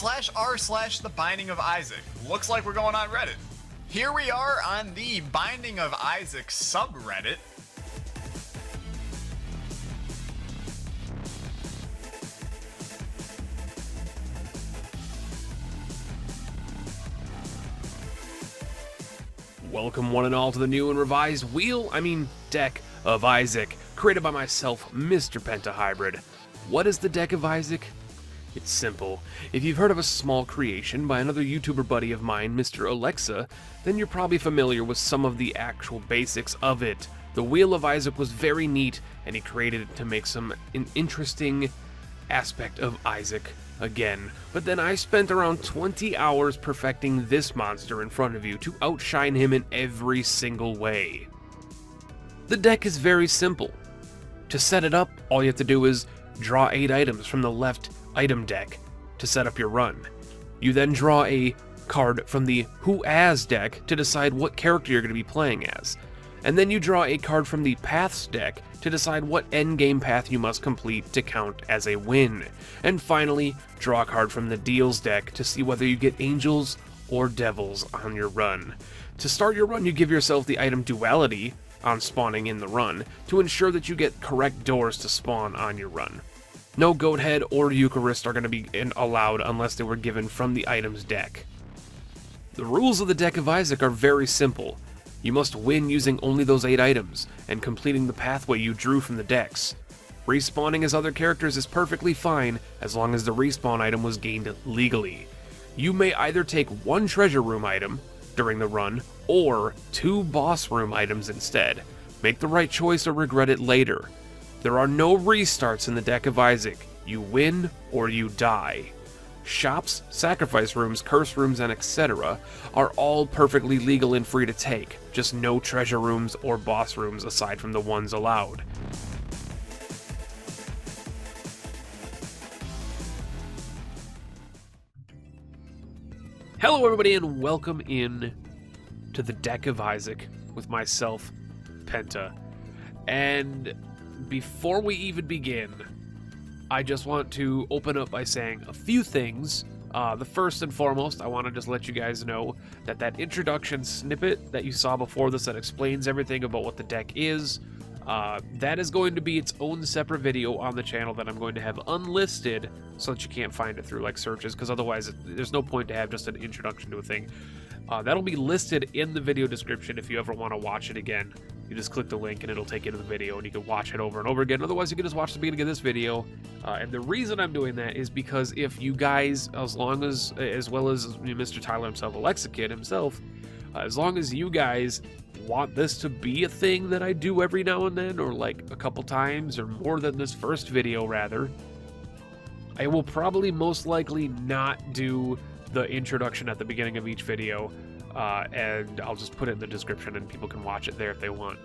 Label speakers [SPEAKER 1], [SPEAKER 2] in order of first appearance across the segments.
[SPEAKER 1] r/The Binding of Isaac. Looks like we're going on Reddit. Here we are on the Binding of Isaac subreddit.
[SPEAKER 2] Welcome one and all to the new and revised Deck of Isaac, created by myself, Mr. Pentahybrid. What is the Deck of Isaac? It's simple. If you've heard of a small creation by another YouTuber buddy of mine, Mr. Alexa, then you're probably familiar with some of the actual basics of it. The Wheel of Isaac was very neat, and he created it to make an interesting aspect of Isaac again. But then I spent around 20 hours perfecting this monster in front of you to outshine him in every single way. The deck is very simple. To set it up, all you have to do is draw 8 items from the left item deck to set up your run. You then draw a card from the Who As deck to decide what character you're going to be playing as. And then you draw a card from the Paths deck to decide what endgame path you must complete to count as a win. And finally, draw a card from the Deals deck to see whether you get angels or devils on your run. To start your run, you give yourself the item Duality on spawning in the run to ensure that you get correct doors to spawn on your run. No Goathead or Eucharist are going to be allowed unless they were given from the items deck. The rules of the Deck of Isaac are very simple. You must win using only those 8 items, and completing the pathway you drew from the decks. Respawning as other characters is perfectly fine, as long as the respawn item was gained legally. You may either take 1 treasure room item during the run, or 2 boss room items instead. Make the right choice or regret it later. There are no restarts in the Deck of Isaac. You win or you die. Shops, sacrifice rooms, curse rooms, and etc. are all perfectly legal and free to take, just no treasure rooms or boss rooms aside from the ones allowed. Hello everybody and welcome in to the Deck of Isaac with myself, Penta. And before we even begin, I just want to open up by saying a few things. The first and foremost, I want to just let you guys know that that introduction snippet that you saw before this that explains everything about what the deck is, that is going to be its own separate video on the channel that I'm going to have unlisted so that you can't find it through like searches, because otherwise there's no point to have just an introduction to a thing. That'll be listed in the video description if you ever want to watch it again. You just click the link and it'll take you to the video and you can watch it over and over again. Otherwise, you can just watch the beginning of this video. And the reason I'm doing that is because if you guys, as well as Mr. Tyler himself, Alexa Kid himself, as long as you guys want this to be a thing that I do every now and then, or like a couple times, or more than this first video rather, I will probably most likely not do the introduction at the beginning of each video, and I'll just put it in the description and people can watch it there if they want.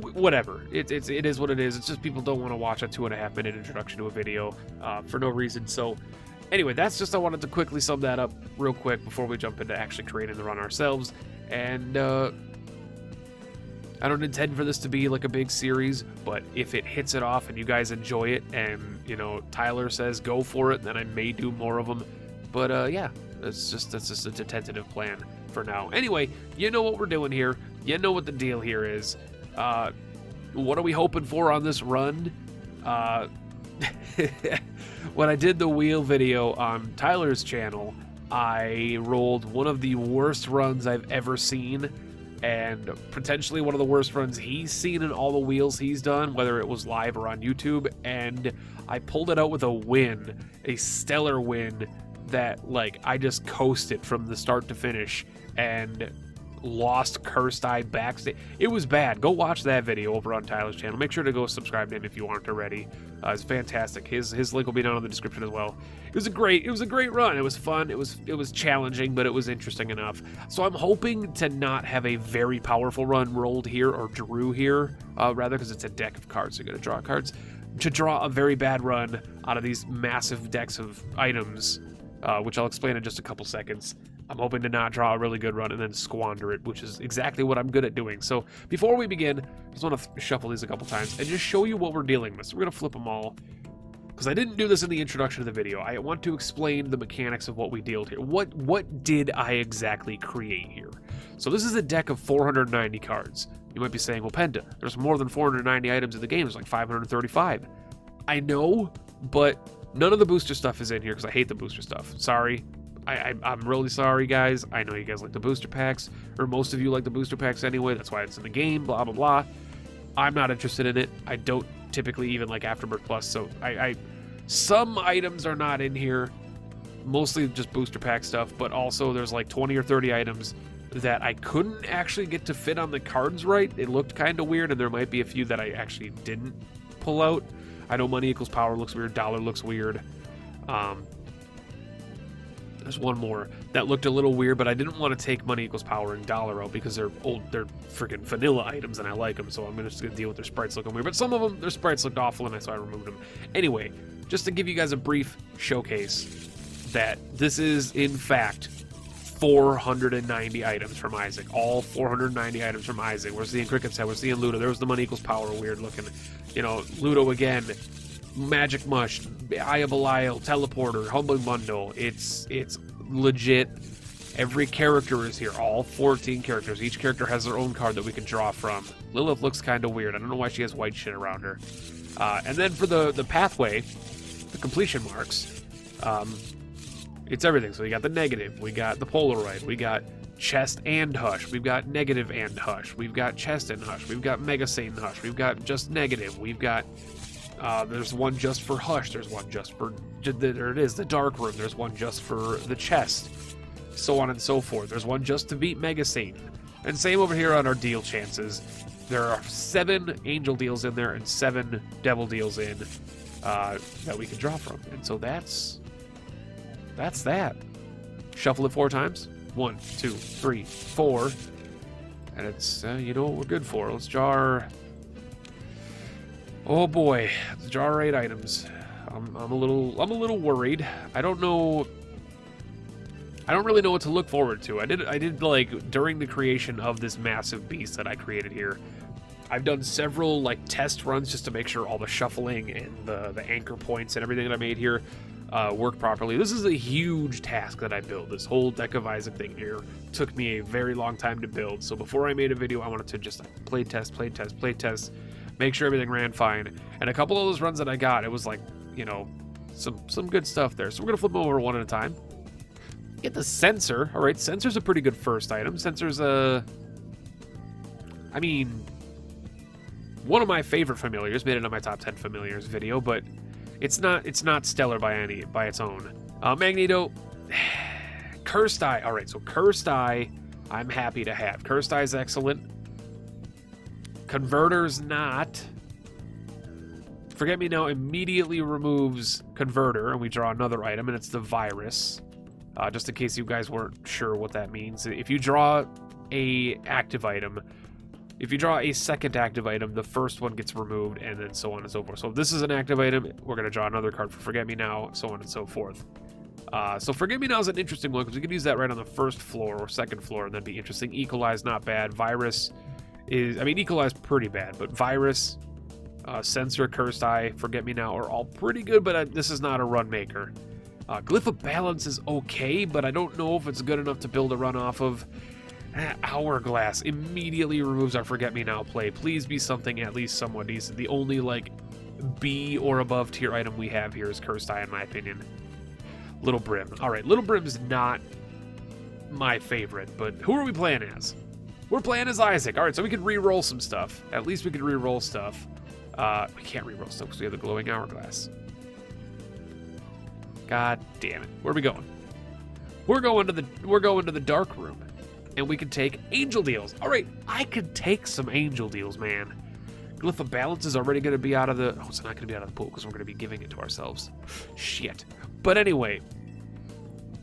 [SPEAKER 2] Whatever, it is what it is. It's just people don't want to watch a 2.5 minute introduction to a video for no reason. So anyway, that's just, I wanted to quickly sum that up real quick before we jump into actually creating the run ourselves. And I don't intend for this to be like a big series, but if it hits it off and you guys enjoy it and, you know, Tyler says go for it, then I may do more of them. But yeah, that's just a tentative plan for now. Anyway, you know what we're doing here. You know what the deal here is. What are we hoping for on this run? When I did the wheel video on Tyler's channel, I rolled one of the worst runs I've ever seen, and potentially one of the worst runs he's seen in all the wheels he's done, whether it was live or on YouTube, and I pulled it out with a win, a stellar win that, like, I just coasted from the start to finish and lost Cursed Eye backstage. It was bad. Go watch that video over on Tyler's channel. Make sure to go subscribe to him if you aren't already. It's fantastic. His link will be down in the description as well. It was a great run. It was fun. It was challenging, but it was interesting enough. So I'm hoping to not have a very powerful run rolled here or drew here, rather, because it's a deck of cards. So you're gonna draw cards. To draw a very bad run out of these massive decks of items, which I'll explain in just a couple seconds. I'm hoping to not draw a really good run and then squander it, which is exactly what I'm good at doing. So before we begin, I just want to shuffle these a couple times and just show you what we're dealing with. So we're going to flip them all. because I didn't do this in the introduction of the video. I want to explain the mechanics of what we dealt here. What did I exactly create here? So this is a deck of 490 cards. You might be saying, well, Penta, there's more than 490 items in the game. There's like 535. I know, but none of the booster stuff is in here because I hate the booster stuff. Sorry. I'm really sorry, guys. I know you guys like the booster packs, or most of you like the booster packs anyway. That's why it's in the game, blah, blah, blah. I'm not interested in it. I don't typically even like Afterbirth Plus, so some items are not in here. Mostly just booster pack stuff, but also there's like 20 or 30 items that I couldn't actually get to fit on the cards right. It looked kind of weird, and there might be a few that I actually didn't pull out. I know money equals power looks weird, dollar looks weird. There's one more that looked a little weird, but I didn't want to take money equals power and dollar out because they're freaking vanilla items and I like them, so I'm just gonna deal with their sprites looking weird. But some of them, their sprites looked awful, and so I removed them. Anyway, just to give you guys a brief showcase that this is in fact 490 items from Isaac. All 490 items from Isaac. We're seeing Cricket's head, we're seeing Ludo. There was the money equals power weird looking. You know, Ludo again. Magic Mush, Eye of Belial, Teleporter, Humbling Bundle. It's legit. Every character is here. All 14 characters. Each character has their own card that we can draw from. Lilith looks kind of weird. I don't know why she has white shit around her. And then for the pathway, the completion marks, it's everything. So we got the negative, we got the Polaroid, we got chest and hush, we've got negative and hush, we've got chest and hush, we've got Mega Satan hush, we've got just negative, we've got there's one just for hush, there's one just for, there it is, the dark room, there's one just for the chest, so on and so forth. There's one just to beat Mega Satan. And same over here on our deal chances. There are 7 angel deals in there and 7 devil deals in that we can draw from. And so that's that. Shuffle it 4 times. 1, 2, 3, 4. And it's, you know what we're good for. Let's draw our... Oh boy, let's draw our 8 items. I'm a little worried. I don't really know what to look forward to. I did like during the creation of this massive beast that I created here, I've done several like test runs just to make sure all the shuffling and the anchor points and everything that I made here work properly. This is a huge task that I built. This whole deck of Isaac thing here took me a very long time to build. So before I made a video, I wanted to just play test, make sure everything ran fine. And a couple of those runs that I got, it was like, you know, some good stuff there. So we're gonna flip them over one at a time. Get the sensor. All right, sensor's a pretty good first item. Sensor's I mean, one of my favorite familiars. Made it on my top 10 familiars video, but it's not stellar by its own. Magneto, Cursed Eye. All right, so Cursed Eye, I'm happy to have. Cursed Eye is excellent. Converter's not. Forget Me Now immediately removes Converter, and we draw another item, and it's the Virus. Just in case you guys weren't sure what that means. If you draw a second active item, the first one gets removed, and then so on and so forth. So if this is an active item, we're going to draw another card for Forget Me Now, so on and so forth. So Forget Me Now is an interesting one, because we could use that right on the first floor or second floor, and that'd be interesting. Equalize, not bad. Virus is, I mean, Equalize pretty bad, but Virus, Sensor, Cursed Eye, Forget Me Now are all pretty good, but this is not a run maker. Glyph of Balance is okay, but I don't know if it's good enough to build a run off of. Hourglass immediately removes our Forget Me Now play. Please be something at least somewhat decent. The only, like, B or above tier item we have here is Cursed Eye, in my opinion. Little Brim. Alright, Little Brim is not my favorite, but who are we playing as? We're playing as Isaac. Alright, so we can re-roll some stuff. At least we can re-roll stuff. We can't re-roll stuff because we have the glowing hourglass. God damn it. Where are we going? We're going to the dark room. And we can take angel deals. Alright, I could take some angel deals, man. Glyph of Balance is already going to be out of the... Oh, it's not going to be out of the pool because we're going to be giving it to ourselves. Shit. But anyway,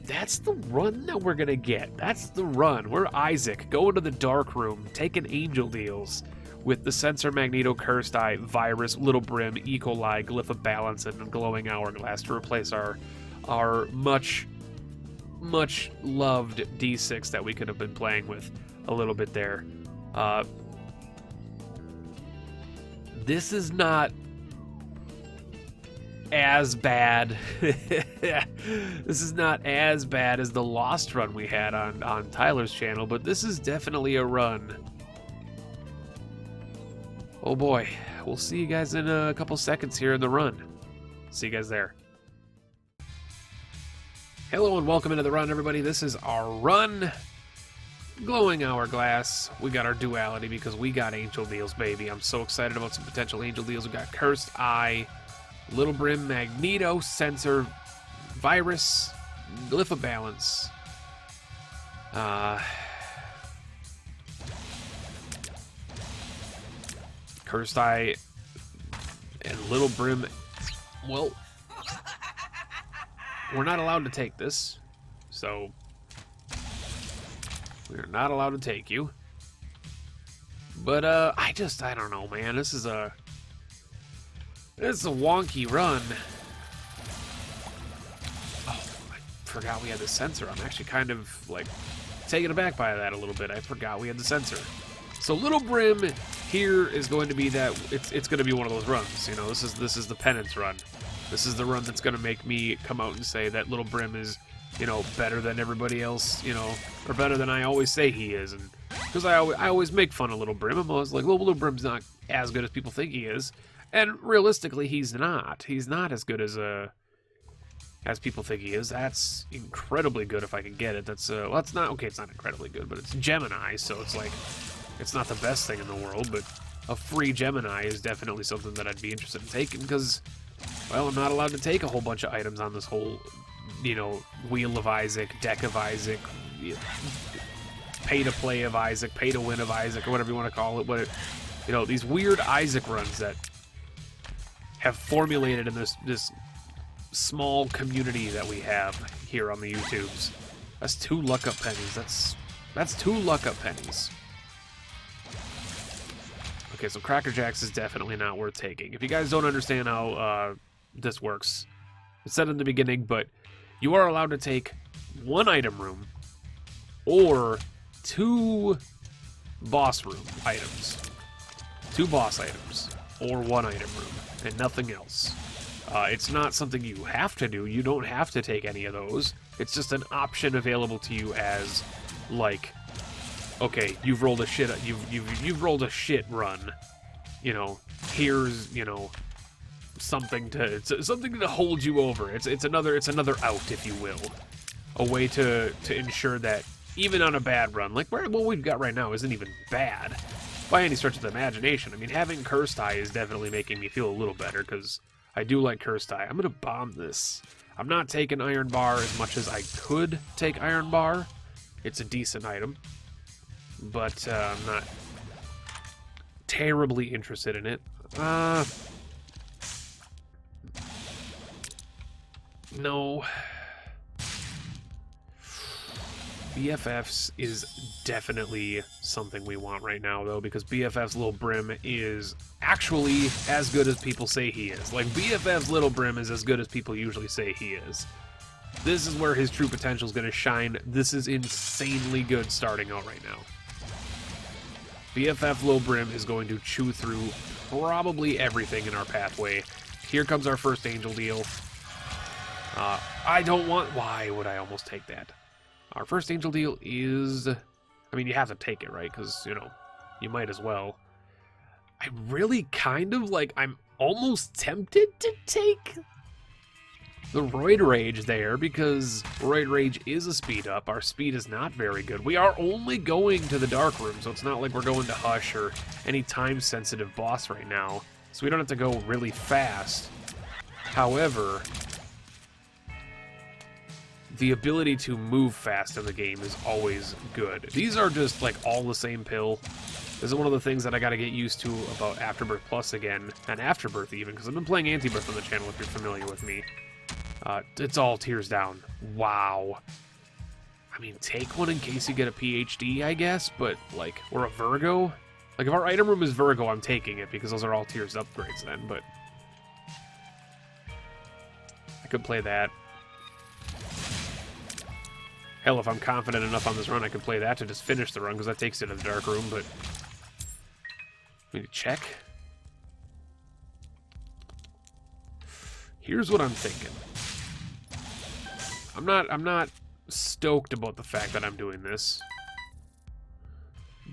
[SPEAKER 2] that's the run that we're going to get. That's the run. We're Isaac, going to the dark room, taking angel deals with the Sensor, Magneto, Cursed Eye, Virus, Little Brim, Ecoli, Glyph of Balance, and Glowing Hourglass to replace our much loved D6 that we could have been playing with a little bit there. This is not as bad. This is not as bad as the Lost run we had on Tyler's channel, but this is definitely a run. Oh boy, we'll see you guys in a couple seconds here in the run. See you guys there. Hello and welcome into the run, everybody. This is our run. Glowing Hourglass. We got our duality because we got angel deals, baby. I'm so excited about some potential angel deals. We got Cursed Eye, Little Brim, Magneto, Sensor, Virus, Glyph of Balance. Cursed Eye and Little Brim. Well, we're not allowed to take this, so we're not allowed to take you. But I don't know, man. This is a wonky run. Oh, I forgot we had the sensor. I'm actually kind of like taken aback by that a little bit. I forgot we had the sensor. So Little Brim here is going to be that it's going to be one of those runs. You know, this is the penance run. This is the run that's going to make me come out and say that Little Brim is, you know, better than everybody else, you know, or better than I always say he is. And because I always make fun of Little Brim. I'm always like, well, Little Brim's not as good as people think he is. And realistically, he's not. He's not as good as people think he is. That's incredibly good if I can get it. That's well, it's not okay. It's not incredibly good, but it's Gemini, so it's like it's not the best thing in the world. But a free Gemini is definitely something that I'd be interested in taking because, well, I'm not allowed to take a whole bunch of items on this whole, you know, Wheel of Isaac, Deck of Isaac, Pay to Play of Isaac, Pay to Win of Isaac, or whatever you want to call it. But you know, these weird Isaac runs that have formulated in this small community that we have here on the YouTubes. That's 2 luck up pennies. That's 2 luck up pennies. Okay, so Cracker Jacks is definitely not worth taking. If you guys don't understand how this works, it's said in the beginning, but you are allowed to take 1 item room or 2 boss room items. 2 boss items or 1 item room and nothing else. It's not something you have to do. You don't have to take any of those. It's just an option available to you as, like, okay, you've rolled a shit. You've rolled a shit run. You know, here's, you know, something to hold you over. It's another out, if you will, a way to ensure that even on a bad run, like what we've got right now, isn't even bad by any stretch of the imagination. I mean, having Cursed Eye is definitely making me feel a little better because I do like Cursed Eye. I'm gonna bomb this. I'm not taking Iron Bar as much as I could take Iron Bar. It's a decent item, but I'm not terribly interested in it. No. BFFs is definitely something we want right now, though, because BFF's Little Brim is actually as good as people say he is. Like, BFF's Little Brim is as good as people usually say he is. This is where his true potential is going to shine. This is insanely good starting out right now. BFF Little Brim is going to chew through probably everything in our pathway. Here comes our first angel deal. I don't want... Why would I almost take that? Our first angel deal is... I mean, you have to take it, right? Because, you know, you might as well. I really kind of, like, I'm almost tempted to take the Roid Rage there, because Roid Rage is a speed up. Our speed is not very good. We are only going to the Dark Room, so it's not like we're going to Hush or any time-sensitive boss right now. So we don't have to go really fast. However, the ability to move fast in the game is always good. These are just like all the same pill. This is one of the things that I gotta get used to about Afterbirth Plus again, and Afterbirth even, because I've been playing Antibirth on the channel if you're familiar with me. It's all tears down. Wow. I mean, take one in case you get a PhD, I guess, but like, or a Virgo. Like, if our item room is Virgo, I'm taking it, because those are all tears upgrades then, but I could play that. Hell, if I'm confident enough on this run, I could play that to just finish the run, because that takes it to the Dark Room, but... We need to check. Here's what I'm thinking. I'm not stoked about the fact that I'm doing this.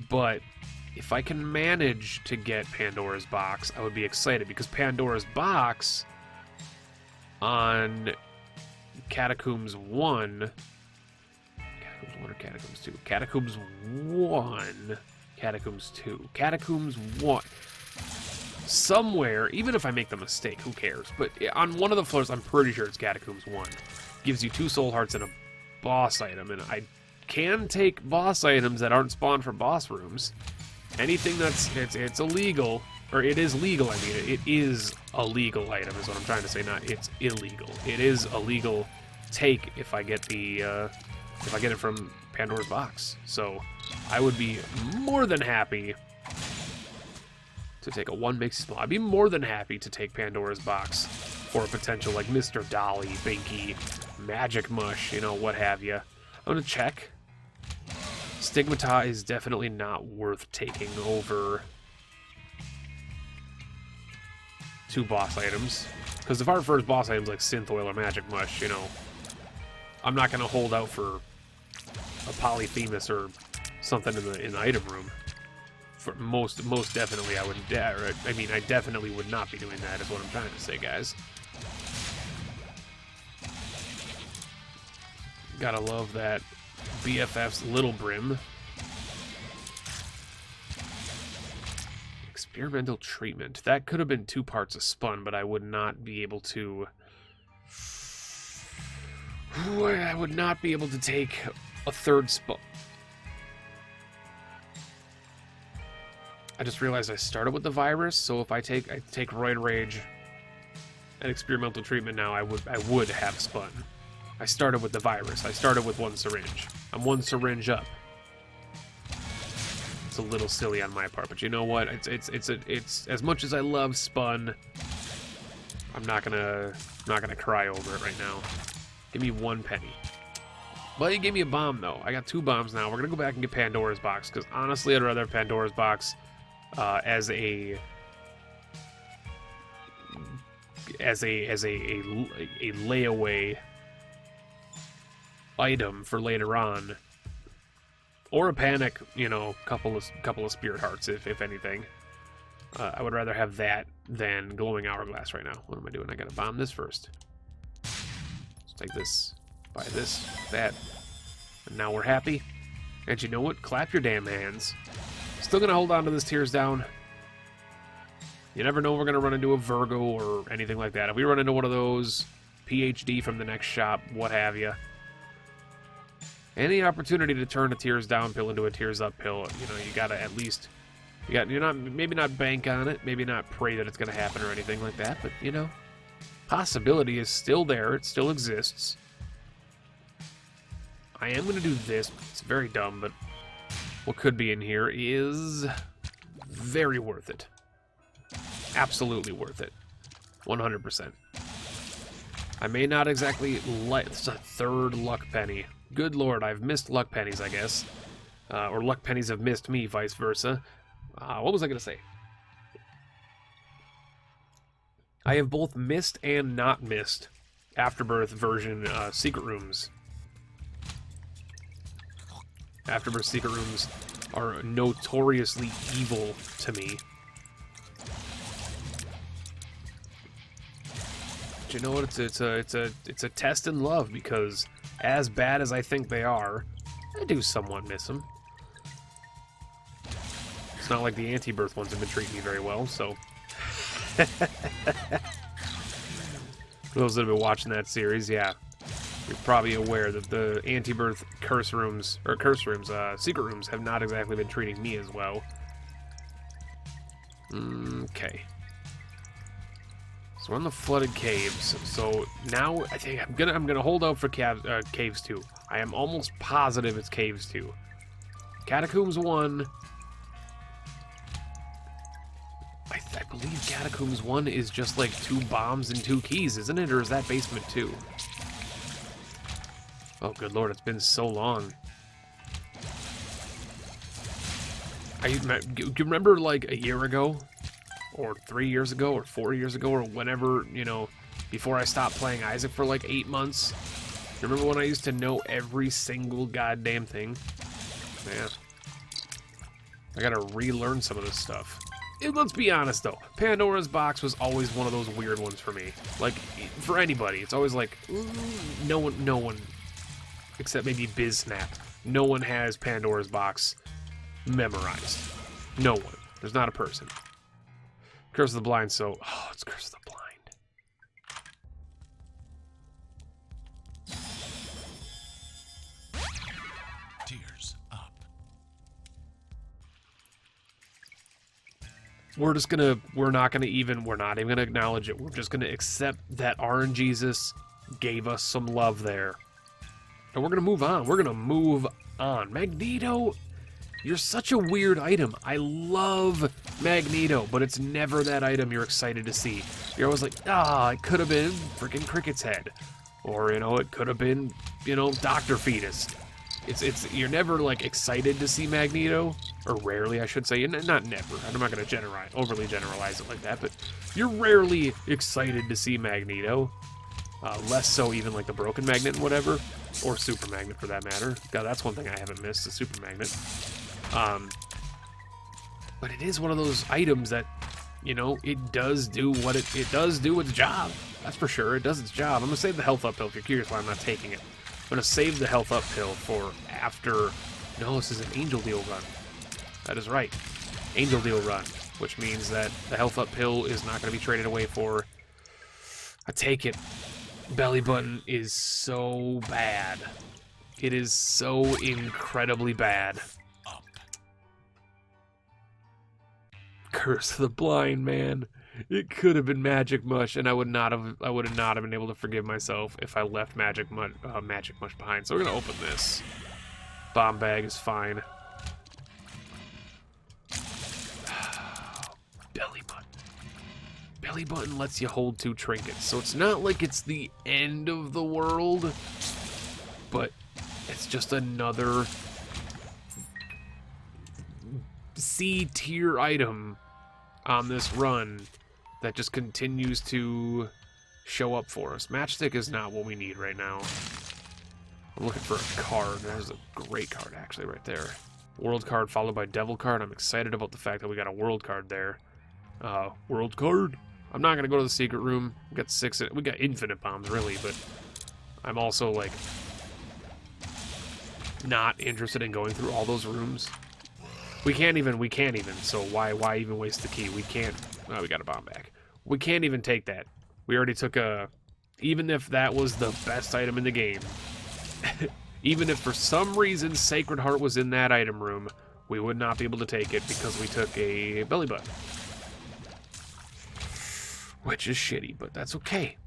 [SPEAKER 2] But if I can manage to get Pandora's Box, I would be excited, because Pandora's Box on Catacombs 1... Catacombs 1 or Catacombs 2? Catacombs 1. Catacombs 2. Catacombs 1. Somewhere, even if I make the mistake, who cares? But on one of the floors, I'm pretty sure it's Catacombs 1. Gives you 2 soul hearts and a boss item, and I can take boss items that aren't spawned for boss rooms. Anything that's it's illegal, or it is legal. I mean, it is a legal item is what I'm trying to say. Not it's illegal. It is a legal take if I get the if I get it from Pandora's Box. So I would be more than happy to take a 1 Mixie Small. I'd be more than happy to take Pandora's Box for a potential like Mr. Dolly, Binky, Magic Mush, you know, what have you. I'm gonna check. Stigmata is definitely not worth taking over 2 boss items. Because if our first boss item's like Synth Oil or Magic Mush, you know, I'm not gonna hold out for a Polyphemus or something in the item room. For most definitely, I wouldn't. I mean, I definitely would not be doing that. Is what I'm trying to say, guys. Gotta love that BFF's Little Brim. Experimental treatment. That could have been 2 parts of Spun, but I would not be able to. I would not be able to take a 3rd Spun. I just realized I started with the virus, so if I take Roid Rage and Experimental Treatment now, I would have Spun. I started with the virus. I started with 1 syringe. I'm 1 syringe up. It's a little silly on my part, but you know what? It's as much as I love Spun, I'm not gonna cry over it right now. Give me 1 penny. Well, you gave me a bomb though. I got 2 bombs now. We're gonna go back and get Pandora's Box, because honestly, I'd rather have Pandora's Box as a layaway item for later on, or a panic, you know, couple of spirit hearts if anything. I would rather have that than glowing hourglass right now. What am I doing? I gotta bomb this first. Let's take this, buy this, that, and now we're happy. And you know what? Clap your damn hands. Still gonna hold on to this Tears Down. You never know, we're gonna run into a Virgo or anything like that. If we run into one of those, PhD from the next shop, what have you. Any opportunity to turn a Tears Down pill into a Tears Up pill, you know, you gotta at least, maybe not bank on it, maybe not pray that it's gonna happen or anything like that, but you know, possibility is still there, it still exists. I am gonna do this, it's very dumb, but what could be in here is very worth it. Absolutely worth it. 100%. I may not exactly like, it's a 3rd luck penny. Good lord, I've missed luck pennies, I guess. Or luck pennies have missed me, vice versa. What was I going to say? I have both missed and not missed Afterbirth version secret rooms. Afterbirth secret rooms are notoriously evil to me. But you know what? It's a test in love, because as bad as I think they are, I do somewhat miss them. It's not like the anti-birth ones have been treating me very well, so. For those that have been watching that series, yeah, you're probably aware that the anti-birth secret rooms have not exactly been treating me as well. Okay. So we're on the flooded caves. So now I think I'm gonna hold out for caves 2. I am almost positive it's caves 2. Catacombs 1. I believe Catacombs 1 is just like 2 bombs and 2 keys, isn't it? Or is that basement 2? Oh, good lord, it's been so long. Do you remember like a year ago? Or 3 years ago, or 4 years ago, or whenever, you know, before I stopped playing Isaac for like 8 months. Remember when I used to know every single goddamn thing? Man. I gotta relearn some of this stuff. Let's be honest though, Pandora's Box was always one of those weird ones for me. Like, for anybody, it's always like, no one, except maybe BizSnap, no one has Pandora's Box memorized. No one. There's not a person. Curse of the Blind, so... Oh, it's Curse of the Blind.
[SPEAKER 3] Tears up.
[SPEAKER 2] We're not even gonna acknowledge it. We're just gonna accept that RNGesus gave us some love there. And we're gonna move on. We're gonna move on. Magneto, you're such a weird item. I love Magneto, but it's never that item you're excited to see. You're always like, it could have been freaking Cricket's head. Or, it could have been, Dr. Fetus. You're never, like, excited to see Magneto. Or rarely, I should say. Not never. I'm not going to overly generalize it like that, but you're rarely excited to see Magneto. Less so even like the Broken Magnet and whatever. Or Super Magnet, for that matter. God, that's one thing I haven't missed, the Super Magnet. But it is one of those items that, it does do what it does do its job. That's for sure. It does its job. I'm going to save the health up pill if you're curious why I'm not taking it. I'm going to save the health up pill for after... No, this is an Angel Deal run. That is right. Angel Deal run. Which means that the health up pill is not going to be traded away for... I take it. Belly button is so bad. It is so incredibly bad. Curse of the Blind, man. It could have been Magic Mush, and I would not have been able to forgive myself if I left Magic Mush behind. So we're gonna open this. Bomb bag is fine. Belly button. Belly button lets you hold 2 trinkets, so it's not like it's the end of the world, but it's just another C-tier item on this run that just continues to show up for us. Matchstick is not what we need right now. I'm looking for a card. There's a great card, actually, right there. World card followed by Devil card. I'm excited about the fact that we got a world card there. World card. I'm not going to go to the secret room. We got 6. We got infinite bombs, really, but I'm also, like, not interested in going through all those rooms. We can't even, so why even waste the key? We can't, we got a bomb back. We can't even take that. We already took even if that was the best item in the game, even if for some reason Sacred Heart was in that item room, we would not be able to take it because we took a belly button. Which is shitty, but that's okay.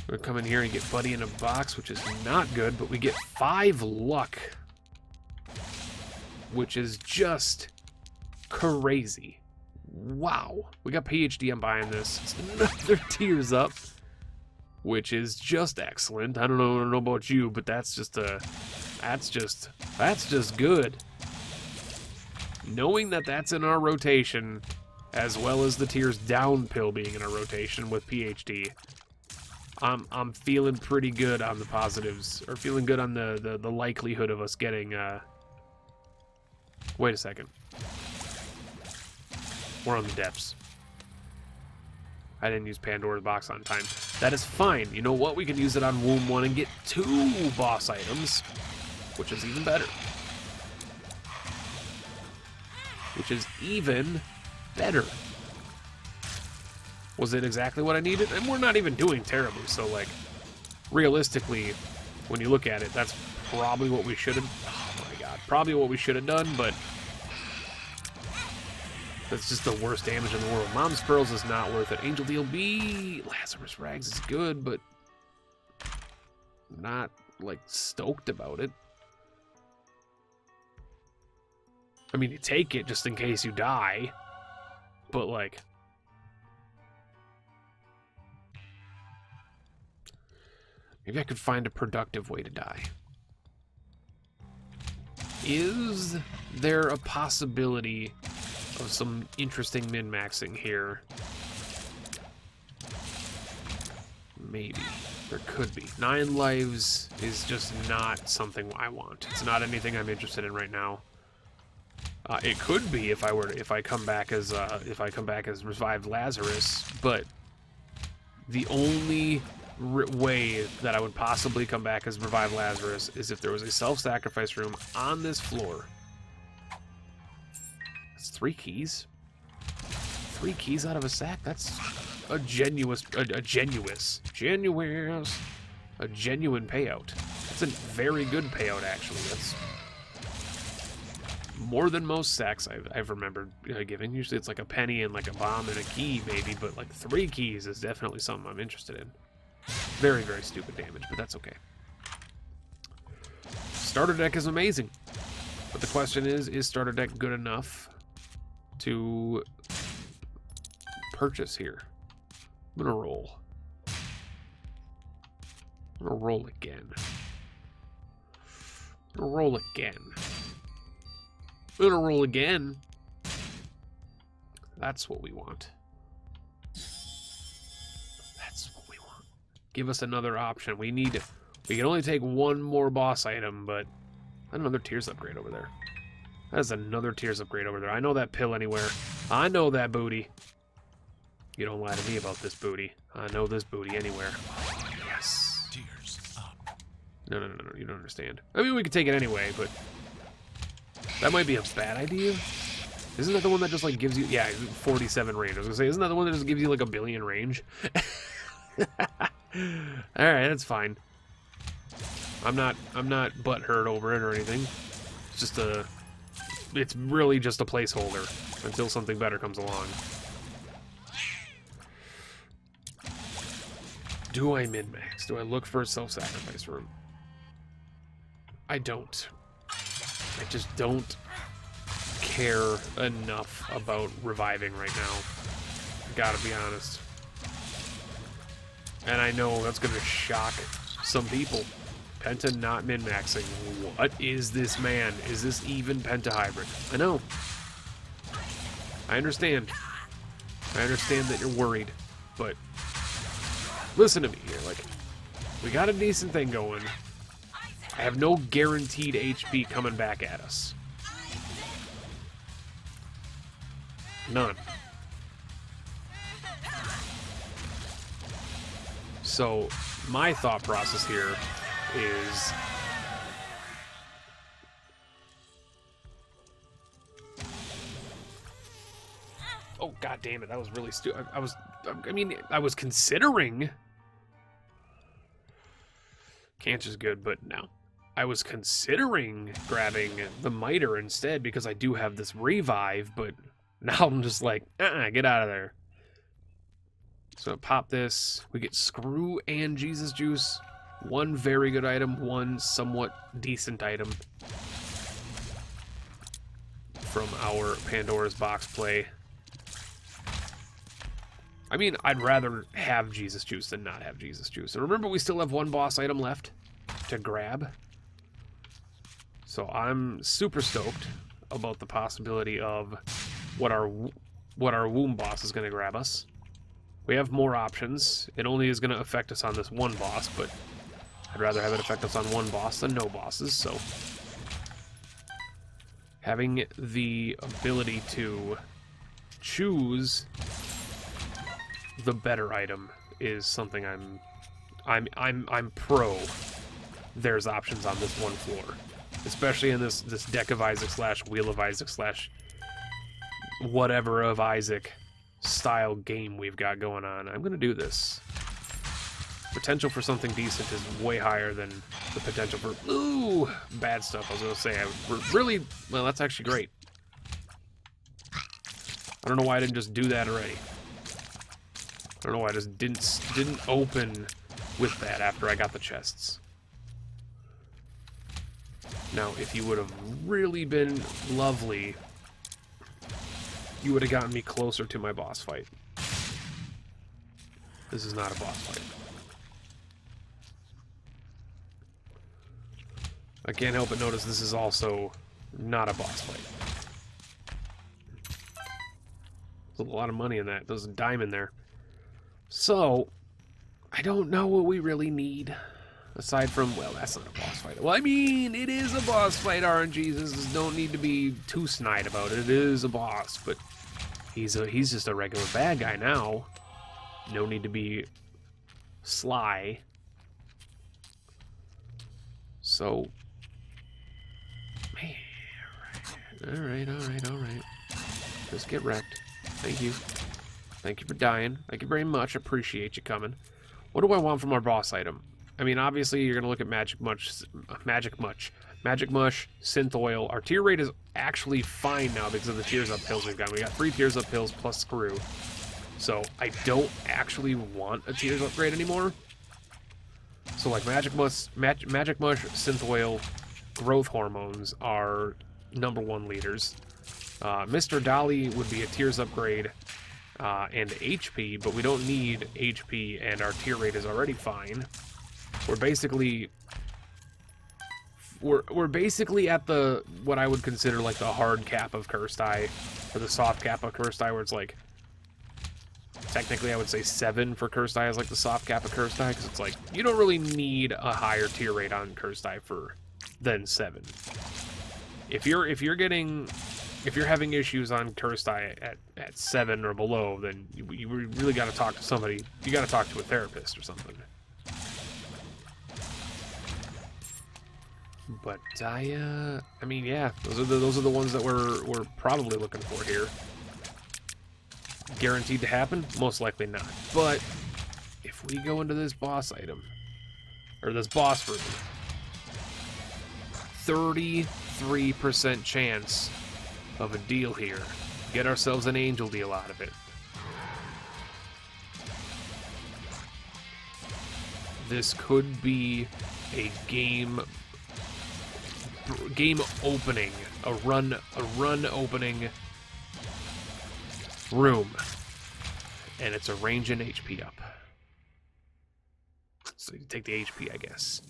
[SPEAKER 2] We're gonna come in here and get Buddy in a box, which is not good, but we get 5 luck. Which is just crazy. Wow. We got PhD, I'm buying this. It's another Tears Up, which is just excellent. I don't know about you, but that's just good. Knowing that that's in our rotation, as well as the Tears Down pill being in our rotation with PhD, I'm feeling pretty good on the positives, or feeling good on the likelihood of us getting wait a second. We're on the depths. I didn't use Pandora's Box on time. That is fine. You know what? We can use it on Womb 1 and get 2 boss items, which is even better. Was it exactly what I needed? And we're not even doing terribly, so, like, realistically, when you look at it, that's probably what we should have... Oh my god. Probably what we should have done, but... That's just the worst damage in the world. Mom's Pearls is not worth it. Angel Deal B, Lazarus Rags is good, but not, like, stoked about it. I mean, you take it just in case you die, but, like... Maybe I could find a productive way to die. Is there a possibility of some interesting min-maxing here? Maybe. There could be. 9 lives is just not something I want. It's not anything I'm interested in right now. It could be if I come back as revived Lazarus, but the only way that I would possibly come back as revived Lazarus is if there was a self-sacrifice room on this floor. That's 3 keys. 3 keys out of a sack? That's a genuine payout. That's a very good payout, actually. That's more than most sacks I've remembered giving. Usually it's like a penny and like a bomb and a key, maybe, but like 3 keys is definitely something I'm interested in. Very, very stupid damage, but that's okay. Starter deck is amazing, but the question is starter deck good enough to purchase here? I'm gonna roll. I'm gonna roll again. I'm gonna roll again. I'm gonna roll again. That's what we want. That's what we want. Give us another option. We can only take 1 more boss item, but another Tears upgrade over there. That's another Tears upgrade over there. I know that pill anywhere. I know that booty. You don't lie to me about this booty. I know this booty anywhere. Yes.
[SPEAKER 3] Tears up.
[SPEAKER 2] No, you don't understand. I mean, we could take it anyway, but that might be a bad idea. Isn't that the one that just, like, gives you... Yeah, 47 range. I was gonna say, isn't that the one that just gives you, like, 1 billion range? Alright, that's fine. I'm not butthurt over it or anything. It's just a... It's really just a placeholder until something better comes along. Do I min-max? Do I look for a self-sacrifice room? I don't. I just don't care enough about reviving right now. I gotta be honest. And I know that's gonna shock some people. Penta not min-maxing. What is this, man? Is this even Penta hybrid? I know. I understand. I understand that you're worried, but listen to me here. Like, we got a decent thing going. I have no guaranteed HP coming back at us. None. So, my thought process here is... Oh, god damn it, that was really stupid. I was considering... Canch is good, but no. I was considering grabbing the Miter instead because I do have this revive, but now I'm just like, get out of there. So pop this. We get Screw and Jesus Juice. 1 very good item, 1 somewhat decent item from our Pandora's Box play. I mean, I'd rather have Jesus Juice than not have Jesus Juice. And remember, we still have 1 boss item left to grab. So I'm super stoked about the possibility of what our womb boss is going to grab us. We have more options. It only is going to affect us on this 1 boss, but I'd rather have it affect us on 1 boss than no bosses, so having the ability to choose the better item is something I'm pro. There's options on this 1 floor, especially in this deck of Isaac / Wheel of Isaac / whatever of Isaac style game we've got going on. I'm gonna do this. Potential for something decent is way higher than the potential for bad stuff. I was gonna say well, that's actually great. I don't know why I didn't just do that already. I don't know why I just didn't open with that after I got the chests. Now, if you would have really been lovely, you would have gotten me closer to my boss fight. This is not a boss fight. I can't help but notice this is also not a boss fight. There's a lot of money in that. There's a dime in there. So, I don't know what we really need. Aside from, well, that's not a boss fight. Well, I mean, it is a boss fight, RNGs. This don't need to be too snide about it. It is a boss, but he's just a regular bad guy now. No need to be sly. So, man, all right. Just get wrecked. Thank you. Thank you for dying. Thank you very much. Appreciate you coming. What do I want from our boss item? I mean, obviously, you're going to look at Magic Mush, Synth Oil. Our tier rate is actually fine now because of the Tears Up pills we've got. We got 3 Tears Up pills plus Screw. So, I don't actually want a Tears Upgrade anymore. So, like, Magic Mush, Synth Oil, Growth Hormones are #1 leaders. Mr. Dolly would be a Tears Upgrade and HP, but we don't need HP, and our tier rate is already fine. We're basically at the what I would consider like the hard cap of Cursed Eye, or the soft cap of Cursed Eye, where it's like technically I would say 7 for Cursed Eye is like the soft cap of Cursed Eye, because it's like you don't really need a higher tier rate on Cursed Eye than 7. If you're having issues on Cursed Eye at 7 or below, then you really got to talk to somebody. You got to talk to a therapist or something. But I mean, yeah, those are the ones that we're probably looking for here. Guaranteed to happen? Most likely not. But if we go into this boss item, or this boss room, 33% chance of a deal here. Get ourselves an angel deal out of it. This could be a game opening, a run opening room, and it's a range and HP up. So you take the HP, I guess.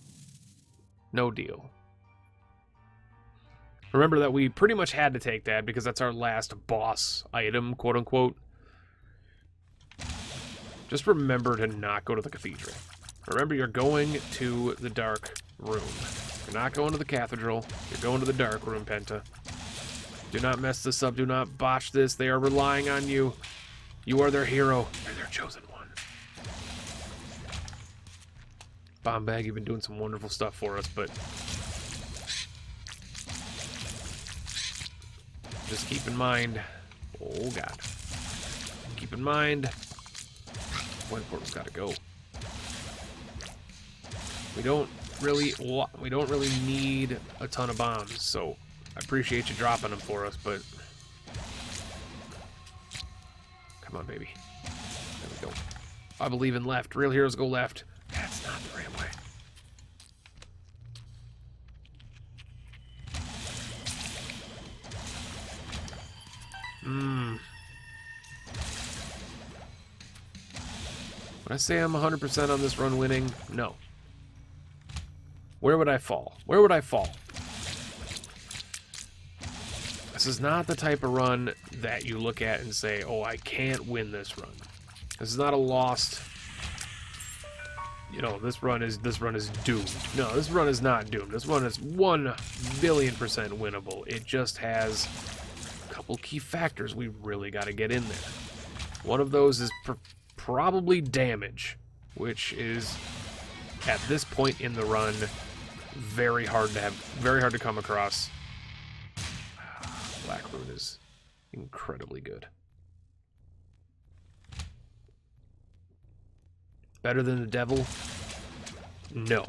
[SPEAKER 2] No deal. Remember that we pretty much had to take that because that's our last boss item, quote unquote. Just remember to not go to the cathedral. Remember, you're going to the dark room. You're not going to the cathedral. You're going to the dark room, Penta. Do not mess this up. Do not botch this. They are relying on you. You are their hero. You're their chosen one. Bombag, you've been doing some wonderful stuff for us, but just keep in mind. Oh God. Keep in mind. One portal's got to go. We don't really need a ton of bombs, so I appreciate you dropping them for us, but come on, baby. There we go. I believe in left. Real heroes go left. That's not the right way. Would I say I'm 100% on this run winning? No. Where would I fall? Where would I fall? This is not the type of run that you look at and say, oh, I can't win this run. This is not a lost, you know, this run is doomed. No, this run is not doomed. This run is 1,000,000,000% winnable. It just has a couple key factors we really got to get in there. One of those is probably damage, which is at this point in the run very hard to come across. Black Rune is incredibly good. Better than the devil? No.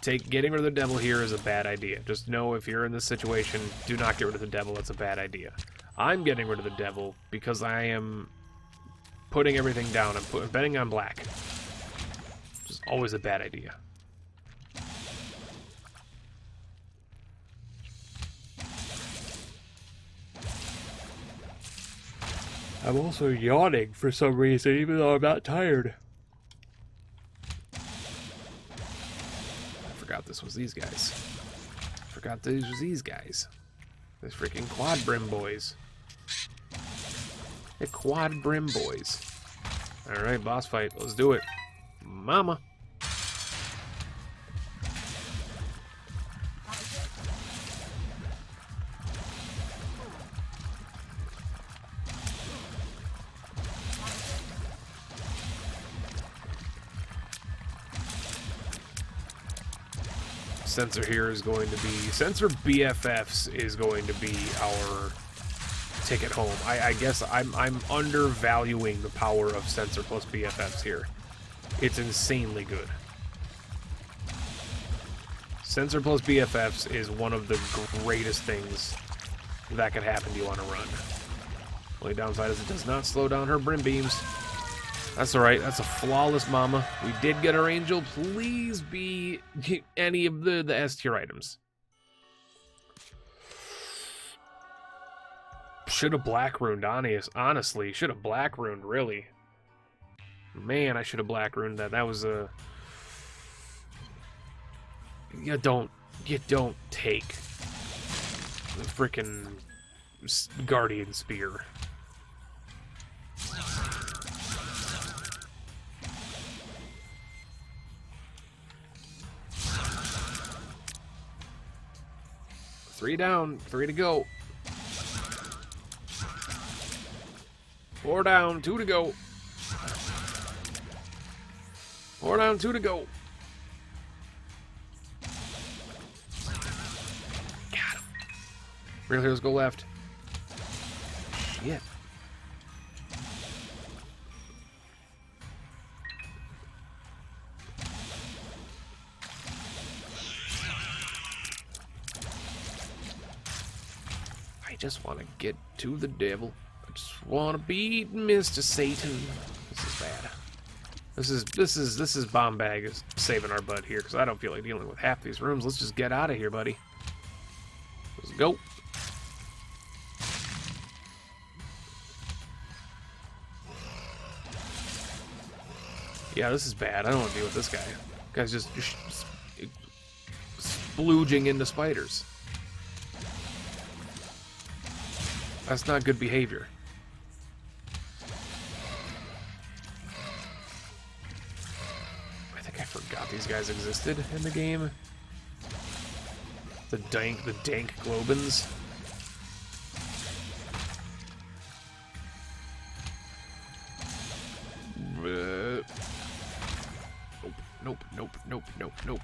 [SPEAKER 2] Getting rid of the devil here is a bad idea. Just know if you're in this situation, do not get rid of the devil. That's a bad idea. I'm getting rid of the devil because I am putting everything down. I'm betting on black. Which is always a bad idea. I'm also yawning for some reason, even though I'm not tired. I forgot this was these guys. Forgot these was these guys. These freaking quad brim boys. The quad brim boys. Alright, boss fight. Let's do it. Mama. Sensor here is going to be... Sensor BFFs is going to be our ticket home. I guess I'm undervaluing the power of Sensor plus BFFs here. It's insanely good. Sensor plus BFFs is one of the greatest things that could happen to you on a run. Only downside is it does not slow down her brim beams. That's alright, that's a flawless mama. We did get our angel. Please be any of the S tier items. Should have black ruined, honestly. Should have black ruined, really. Man, I should have black ruined that. That was a... You don't take the frickin' Guardian Spear. Three down, 3 to go. 4 down, 2 to go. 4 down, 2 to go. Got him. Real heroes go left. Shit. I just want to get to the devil. I just want to beat Mr. Satan. This is bad. This is Bomb Bag is saving our butt here because I don't feel like dealing with half these rooms. Let's just get out of here, buddy. Let's go. Yeah, this is bad. I don't want to deal with this guy. Guy's just splooging into spiders. That's not good behavior. I think I forgot these guys existed in the game. The dank Globins. Nope. Nope. Nope. Nope. Nope.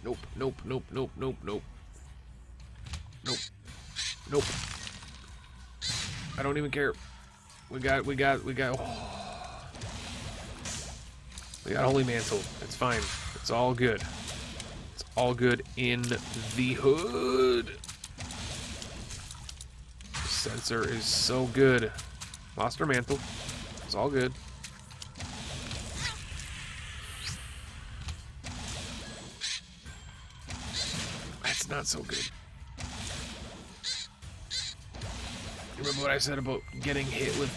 [SPEAKER 2] Nope. Nope. Nope. Nope. Nope. Nope. Nope. Nope. I don't even care. We got we got Holy Mantle. It's fine. It's all good. It's all good in the hood. The sensor is so good. Lost her mantle. It's all good. That's not so good. Remember what I said about getting hit with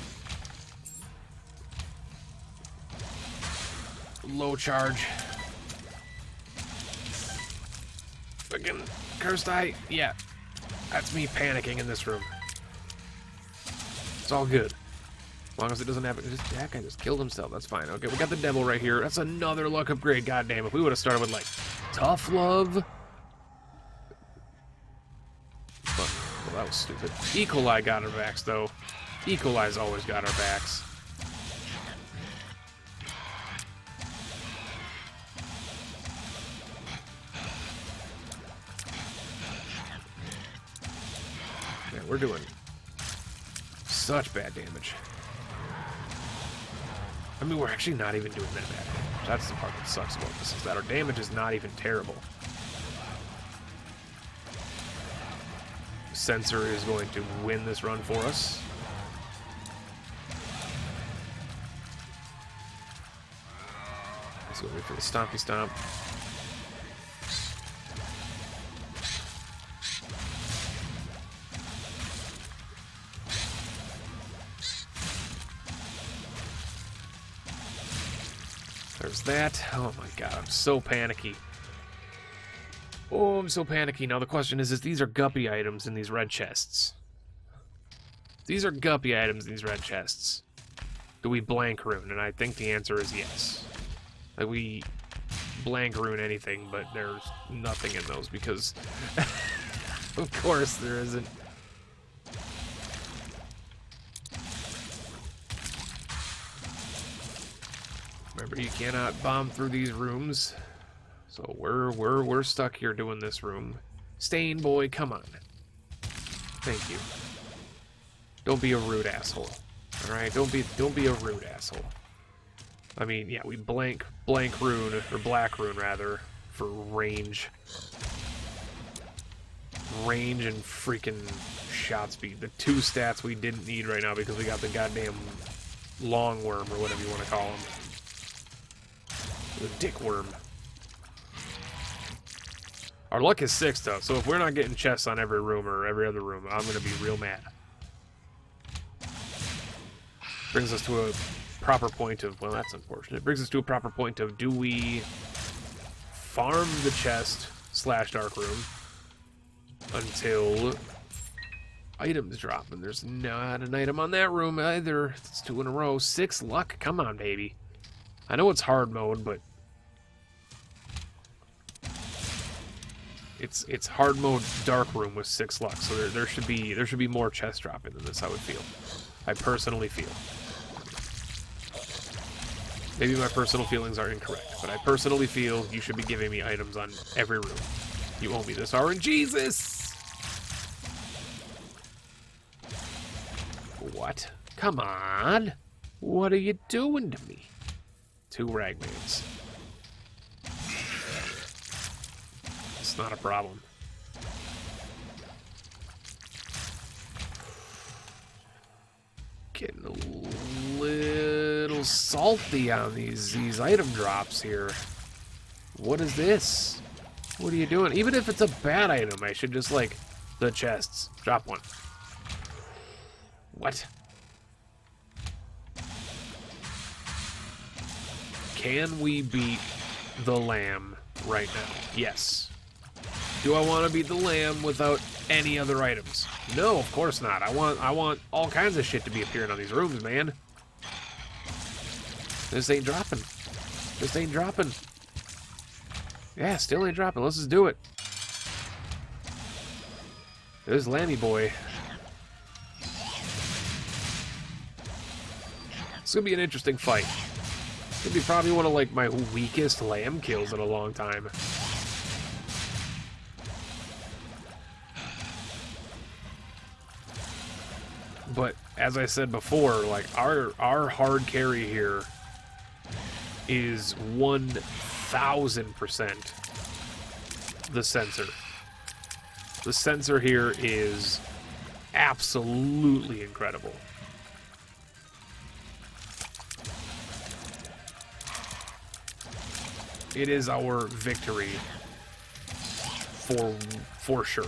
[SPEAKER 2] low charge? Fucking cursed eye. Yeah, that's me panicking in this room. It's all good. As long as it doesn't happen. That guy just killed himself. That's fine. Okay, we got the devil right here. That's another luck upgrade. Goddamn, if we would have started with, like, tough love. Well, that was stupid. E. coli got our backs, though. E. coli's always got our backs. Man, we're doing such bad damage. I mean, we're actually not even doing that bad damage. That's the part that sucks about this, is that our damage is not even terrible. Sensor is going to win this run for us. Let's go for the stompy stomp. There's that. Oh my god, I'm so panicky. Oh, I'm so panicky. Now the question is these are guppy items in these red chests. These are guppy items in these red chests. do we blank rune? And I think the answer is yes. Like, we blank rune anything, but there's nothing in those because, of course, there isn't. Remember, you cannot bomb through these rooms. So we're stuck here doing this room. Stain boy, come on. Thank you. Don't be a rude asshole. All right, don't be a rude asshole. I mean, yeah, we blank rune or black rune rather for range. Range and freaking shot speed. The two stats we didn't need right now because we got the goddamn long worm or whatever you want to call him. The dick worm. Our luck is 6 though, so if we're not getting chests on every room or every other room, I'm gonna be real mad. Brings us to a proper point of, well, that's unfortunate. It brings us to a proper point of, do we farm the chest / dark room until items drop? And there's not an item on that room either. It's 2 in a row. 6 luck. Come on, baby. I know it's hard mode, but it's hard mode dark room with 6 luck. So there should be more chest dropping than this, I would feel. I personally feel. Maybe my personal feelings are incorrect, but I personally feel you should be giving me items on every room. You owe me this RNGesus! What? Come on! What are you doing to me? 2 ragmans. It's not a problem. Getting a little salty on these item drops here. What is this? What are you doing? Even if it's a bad item, I should just, like, the chests. Drop one. What? Can we beat the lamb right now? Yes. Do I want to beat the lamb without any other items? No, of course not. I want all kinds of shit to be appearing on these rooms, man. This ain't dropping. This ain't dropping. Yeah, still ain't dropping. Let's just do it. There's Lammy boy. It's gonna be an interesting fight. It's gonna be probably one of like my weakest lamb kills in a long time. But as I said before, like our hard carry here is 1000% the sensor. The sensor here is absolutely incredible. It is our victory for sure.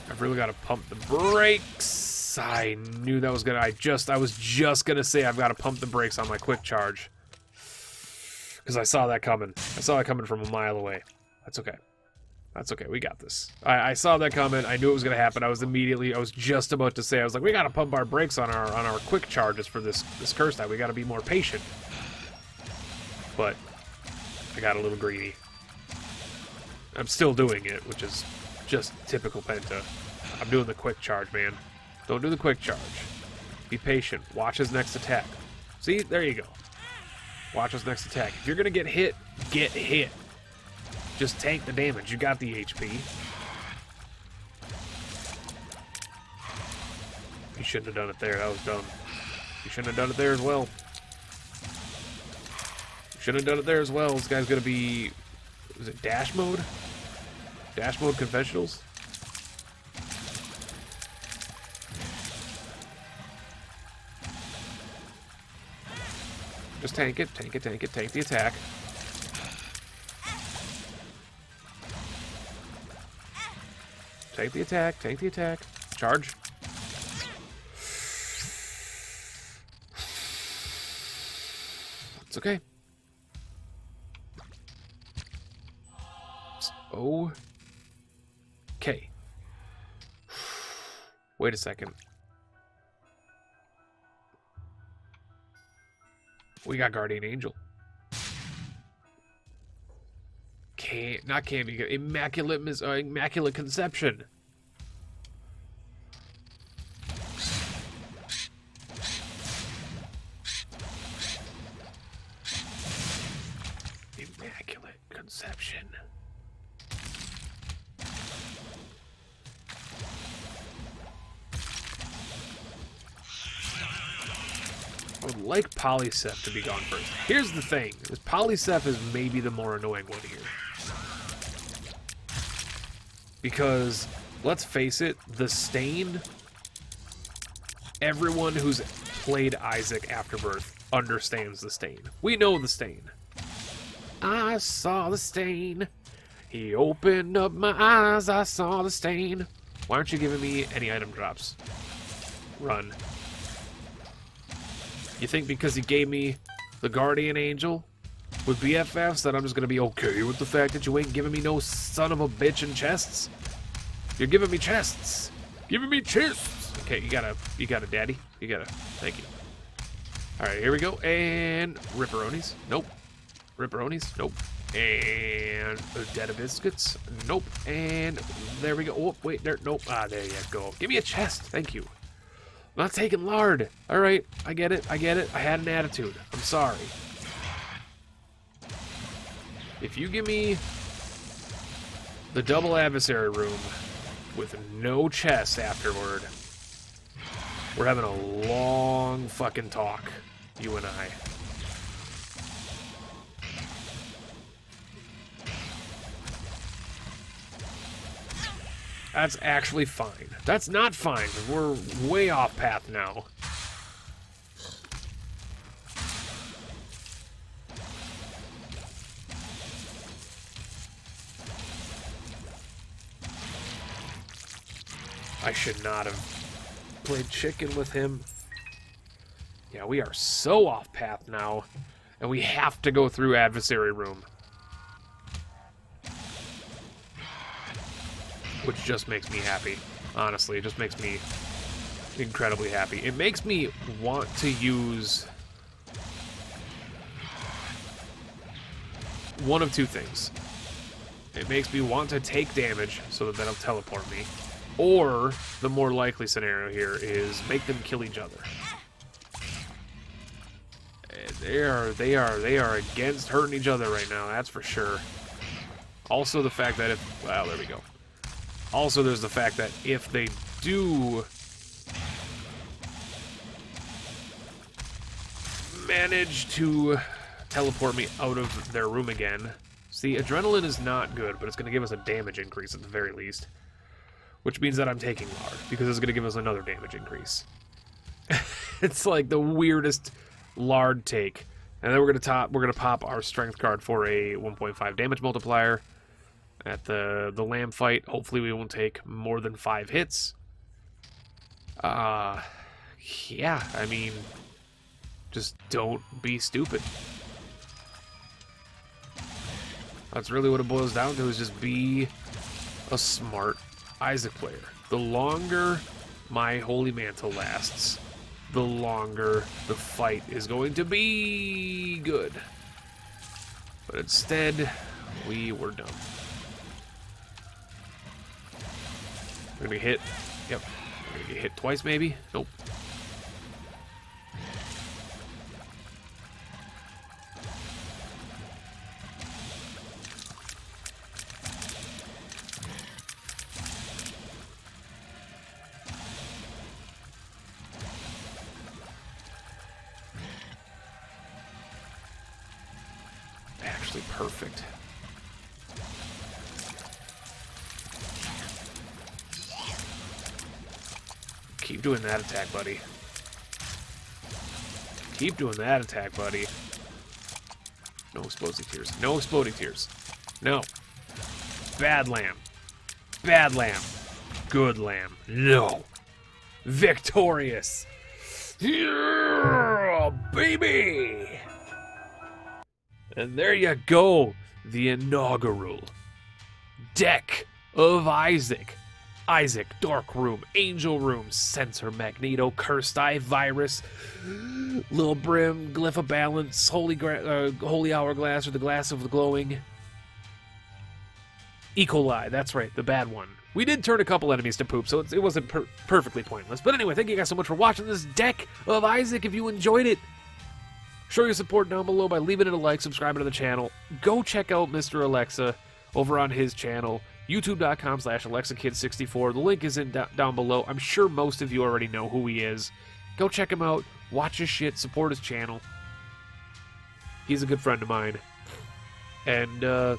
[SPEAKER 2] I've really got to pump the brakes. I knew that was gonna. I was just gonna say I've got to pump the brakes on my quick charge because I saw that coming. I saw it coming from a mile away. That's okay. That's okay. We got this. I saw that coming. I knew it was gonna happen. I was just about to say. I was like, we got to pump our brakes on our quick charges for this curse type. We got to be more patient. But I got a little greedy. I'm still doing it, which is just typical Penta. I'm doing the quick charge, man. Don't do the quick charge. Be patient. Watch his next attack. See? There you go. Watch his next attack. If you're going to get hit, get hit. Just tank the damage. You got the HP. You shouldn't have done it there. That was dumb. You shouldn't have done it there as well. You shouldn't have done it there as well. This guy's going to be... Was it dash mode? Dash mode conventionals? Just tank it, tank it, tank it, tank the attack. Tank the attack, tank the attack. Charge. It's okay. It's okay. Wait a second. We got Guardian Angel. Not Candy. Immaculate Conception. Immaculate Conception. I would like Polyseph to be gone first. Here's the thing. Polyseph is maybe the more annoying one here. Because, let's face it, the Stain, everyone who's played Isaac Afterbirth understands the Stain. We know the Stain. I saw the Stain. He opened up my eyes, I saw the Stain. Why aren't you giving me any item drops? Run. You think because he gave me the Guardian Angel with BFFs that I'm just gonna be okay with the fact that you ain't giving me no son of a bitch in chests? You're giving me chests. Giving me chests. Okay, you got a daddy. Thank you. Alright, here we go. And Ripperonis. Nope. Ripperonis. Nope. And Dead of Biscuits. Nope. And there we go. Oh, wait, there. Nope. Ah, there you go. Give me a chest. Thank you. I'm not taking lard. Alright, I get it. I had an attitude. I'm sorry. If you give me the double adversary room with no chest afterward, we're having a long fucking talk, you and I. That's actually fine. That's not fine. We're way off path now. I should not have played chicken with him. Yeah, we are so off path now. And we have to go through adversary room. Which just makes me happy. Honestly, it just makes me incredibly happy. It makes me want to use one of two things. It makes me want to take damage so that that'll teleport me. Or, the more likely scenario here is make them kill each other. They are against hurting each other right now, that's for sure. Also the fact that if, well, there we go. Also, there's the fact that if they do manage to teleport me out of their room again, see, adrenaline is not good, but it's going to give us a damage increase at the very least. Which means that I'm taking lard, because it's going to give us another damage increase. It's like the weirdest lard take. And then we're going to pop our strength card for a 1.5 damage multiplier. At the lamb fight, hopefully we won't take more than 5 hits. Yeah, I mean, just don't be stupid. That's really what it boils down to, is just be a smart Isaac player. The longer my Holy Mantle lasts, the longer the fight is going to be good. But instead, we were dumb. We're gonna get hit. Yep. We're gonna get hit twice, maybe? Nope. Actually, perfect. Keep doing that attack, buddy. Keep doing that attack, buddy. No exploding tears. No exploding tears. No. Bad lamb. Bad lamb. Good lamb. No. Victorious. Yeah, baby! And there you go. The inaugural deck of Isaac. Isaac, Dark Room, Angel Room, Sensor, Magneto, Cursed Eye, Virus, Lil Brim, Glyph of Balance, Holy Hourglass, or the Glass of the Glowing. E. coli, that's right, the bad one. We did turn a couple enemies to poop, so it wasn't perfectly pointless. But anyway, thank you guys so much for watching this deck of Isaac. If you enjoyed it, show your support down below by leaving it a like, subscribing to the channel. Go check out Mr. Alexa over on his channel, youtube.com/AlexaKid64. The link is down below. I'm sure most of you already know who he is. Go check him out, watch his shit, support his channel. He's a good friend of mine. And,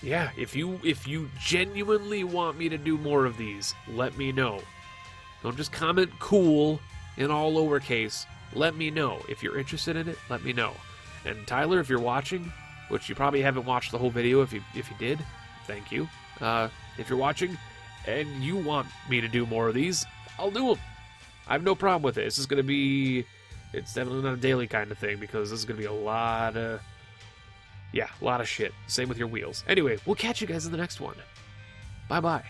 [SPEAKER 2] yeah, if you genuinely want me to do more of these, let me know. Don't just comment cool in all lowercase. Let me know. If you're interested in it, let me know. And Tyler, if you're watching, which you probably haven't watched the whole video, if you did, thank you. If you're watching and you want me to do more of these, I'll do them. I have no problem with it. This is going to be... It's definitely not a daily kind of thing, because this is going to be a lot of... Yeah, a lot of shit. Same with your wheels. Anyway, we'll catch you guys in the next one. Bye-bye.